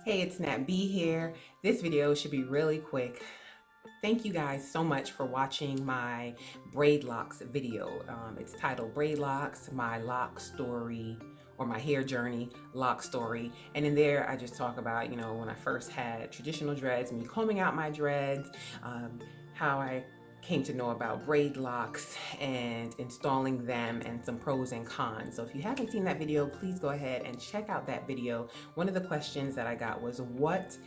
Hey, it's Nat B here. This video should be really quick. Thank you guys so much for watching my Braidlocks video. It's titled Braidlocks, My Lock Story, or My Hair Journey Lock Story. And in there, I just talk about, when I first had traditional dreads, me combing out my dreads, how I came to know about braid locks and installing them, and some pros and cons. So if you haven't seen that video, please go ahead and check out that video. One of the questions that I got was, what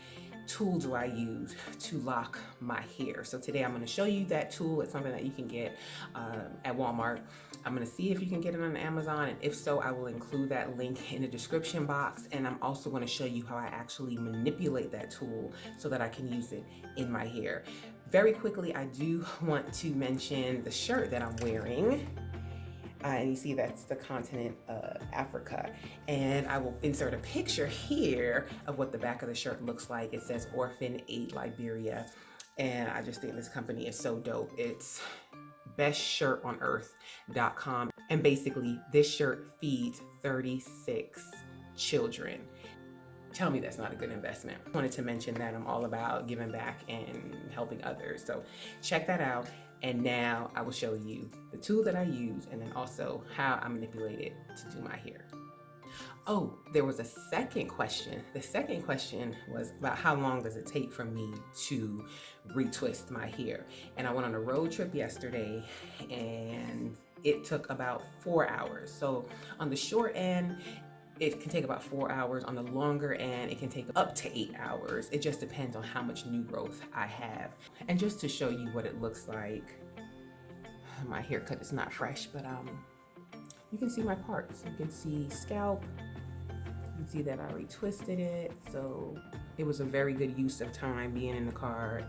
tool do I use to lock my hair? So today I'm going to show you that tool. It's something that you can get at Walmart. I'm going to see if you can get it on Amazon, and if so, I will include that link in the description box. And I'm also going to show you how I actually manipulate that tool so that I can use it in my hair. Very quickly, I do want to mention the shirt that I'm wearing. And you see that's the continent of Africa. And I will insert a picture here of what the back of the shirt looks like. It says Orphan Aid Liberia. And I just think this company is so dope. It's bestshirtonearth.com. And basically, this shirt feeds 36 children. Tell me that's not a good investment. I wanted to mention that I'm all about giving back and helping others. So check that out. And now I will show you the tool that I use, and then also how I manipulate it to do my hair. Oh, there was a second question. The second question was about how long does it take for me to retwist my hair? And I went on a road trip yesterday, and it took about 4 hours. So on the short end, it can take about 4 hours. On the longer end, it can take up to 8 hours. It just depends on how much new growth I have. And just to show you what it looks like, my haircut is not fresh, but you can see my parts. You can see scalp. You can see that I retwisted it. So it was a very good use of time being in the car.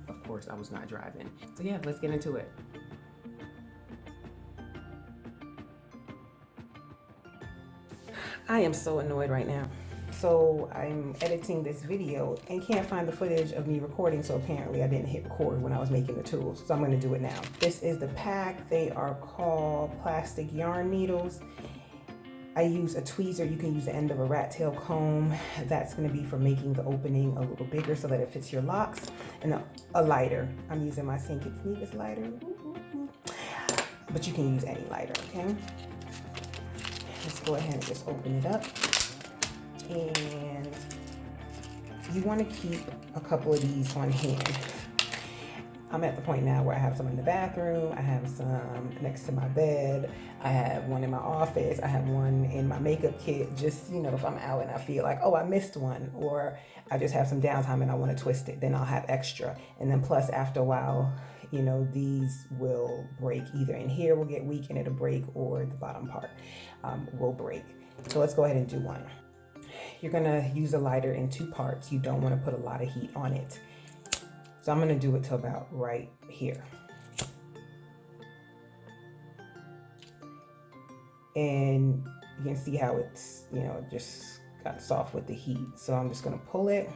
Of course, I was not driving. So yeah, let's get into it. I am so annoyed right now. So I'm editing this video and can't find the footage of me recording, so apparently I didn't hit record when I was making the tools. So I'm gonna do it now. This is the pack. They are called plastic yarn needles. I use a tweezer. You can use the end of a rat tail comb. That's gonna be for making the opening a little bigger so that it fits your locks. And a lighter. I'm using my Sink It Sneakers lighter. But you can use any lighter, okay? Let's go ahead and just open it up. And you want to keep a couple of these on hand. I'm at the point now where I have some in the bathroom. I have some next to my bed. I have one in my office. I have one in my makeup kit. Just, if I'm out and I feel like, oh, I missed one, or I just have some downtime and I want to twist it, then I'll have extra. And then plus, after a while, these will break. Either in here will get weak and it'll break, or the bottom part will break. So let's go ahead and do one. You're gonna use a lighter in 2 parts. You don't want to put a lot of heat on it. So I'm gonna do it to about right here. And you can see how it's, just got soft with the heat. So I'm just gonna pull it.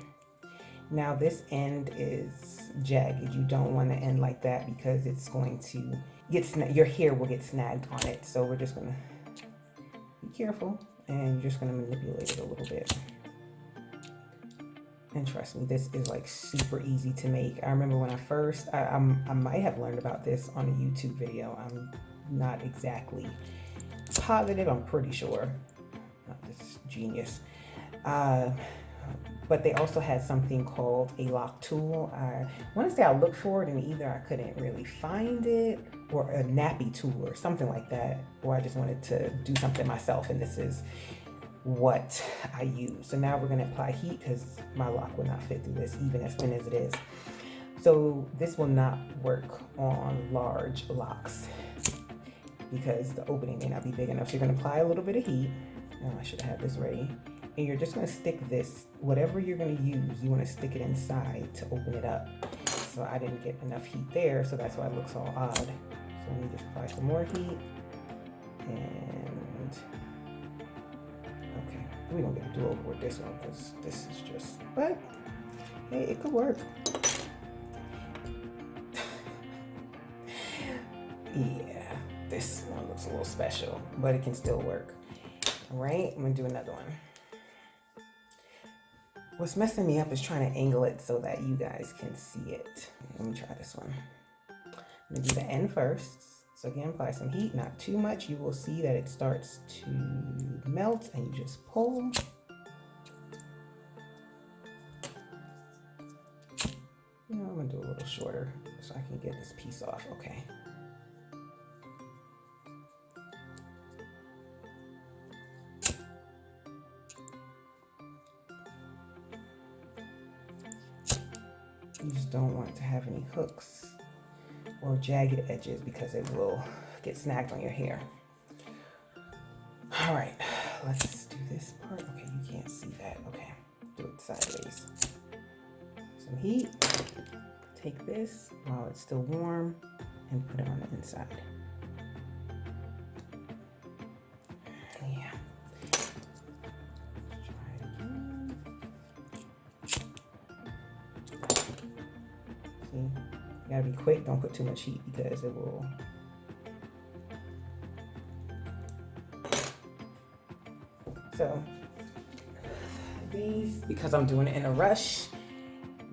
Now this end is jagged. You don't want to end like that because it's going to your hair will get snagged on it. So we're just gonna be careful, and you're just gonna manipulate it a little bit. And trust me, this is like super easy to make. I remember when I first, I might have learned about this on a YouTube video. I'm not exactly positive. I'm pretty sure. Not this genius. But they also had something called a lock tool. I want to say I looked for it, and either I couldn't really find it, or a nappy tool or something like that, or I just wanted to do something myself, and this is what I use. So now we're going to apply heat because my lock will not fit through this, even as thin as it is. So this will not work on large locks because the opening may not be big enough. So you're going to apply a little bit of heat. Oh, I should have this ready. And you're just going to stick this, whatever you're going to use, you want to stick it inside to open it up. So I didn't get enough heat there, so that's why it looks all odd. So let me just apply some more heat. And okay, we don't get a do-over with this one because this is just, but hey, it could work. Yeah, this one looks a little special, but it can still work. All right, I'm going to do another one. What's messing me up is trying to angle it so that you guys can see it. Let me try this one. I'm gonna do the end first. So again, apply some heat, not too much. You will see that it starts to melt and you just pull. You know, I'm gonna do a little shorter so I can get this piece off, okay. You just don't want it to have any hooks or jagged edges because it will get snagged on your hair. All right, let's do this part. Okay, you can't see that. Okay, do it sideways. Some heat. Take this while it's still warm and put it on the inside. Yeah. Try it again. See, you gotta be quick. Don't put too much heat because it will. So these, because I'm doing it in a rush,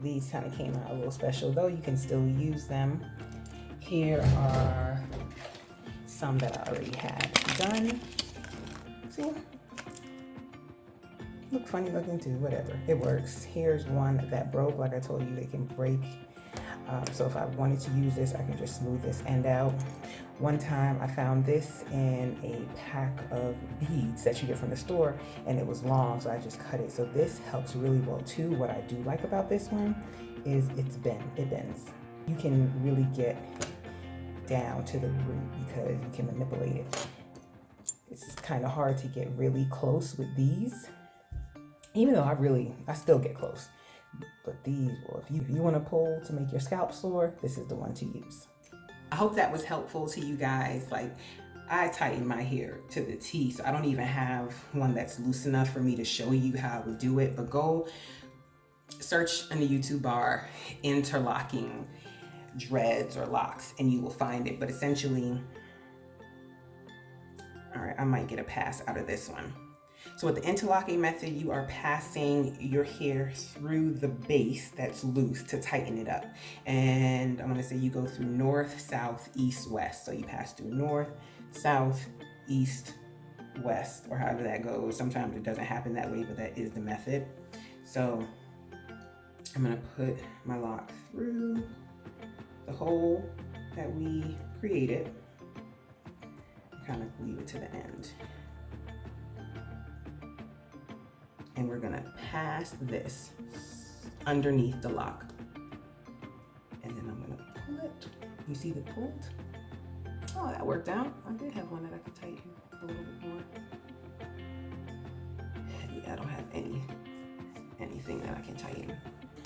these kind of came out a little special, though you can still use them. Here are some that I already had done. See? Look funny looking too, whatever. It works. Here's one that broke. Like I told you, they can break. So if I wanted to use this, I can just smooth this end out. One time I found this in a pack of beads that you get from the store, and it was long, so I just cut it. So this helps really well too. What I do like about this one is it bends. You can really get down to the root because you can manipulate it. It's kind of hard to get really close with these, even though I still get close. But these, well, if you want to pull to make your scalp sore, this is the one to use. I hope that was helpful to you guys. Like, I tighten my hair to the T, so I don't even have one that's loose enough for me to show you how I would do it. But go search in the YouTube bar, interlocking dreads or locks, and you will find it. But essentially, all right, I might get a pass out of this one. So with the interlocking method, you are passing your hair through the base that's loose to tighten it up. And I'm gonna say you go through north, south, east, west. So you pass through north, south, east, west, or however that goes. Sometimes it doesn't happen that way, but that is the method. So I'm gonna put my lock through the hole that we created, kind of leave it to the end. And we're gonna pass this underneath the lock. And then I'm gonna pull it. You see the pull? Oh, that worked out. I did have one that I could tighten a little bit more. Yeah, I don't have anything that I can tighten.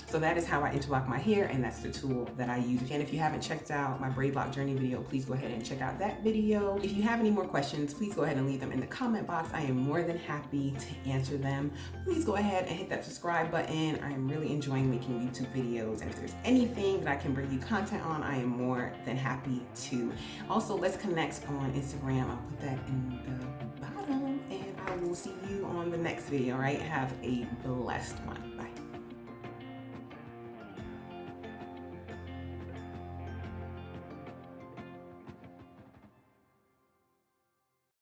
So that is how I interlock my hair, and that's the tool that I use. And if you haven't checked out my braid lock journey video, please go ahead and check out that video. If you have any more questions, please go ahead and leave them in the comment box. I am more than happy to answer them. Please go ahead and hit that subscribe button. I am really enjoying making YouTube videos, and if there's anything that I can bring you content on, I am more than happy to. Also, let's connect on Instagram. I'll put that in the bottom, and I will see you on the next video, all right? Have a blessed one.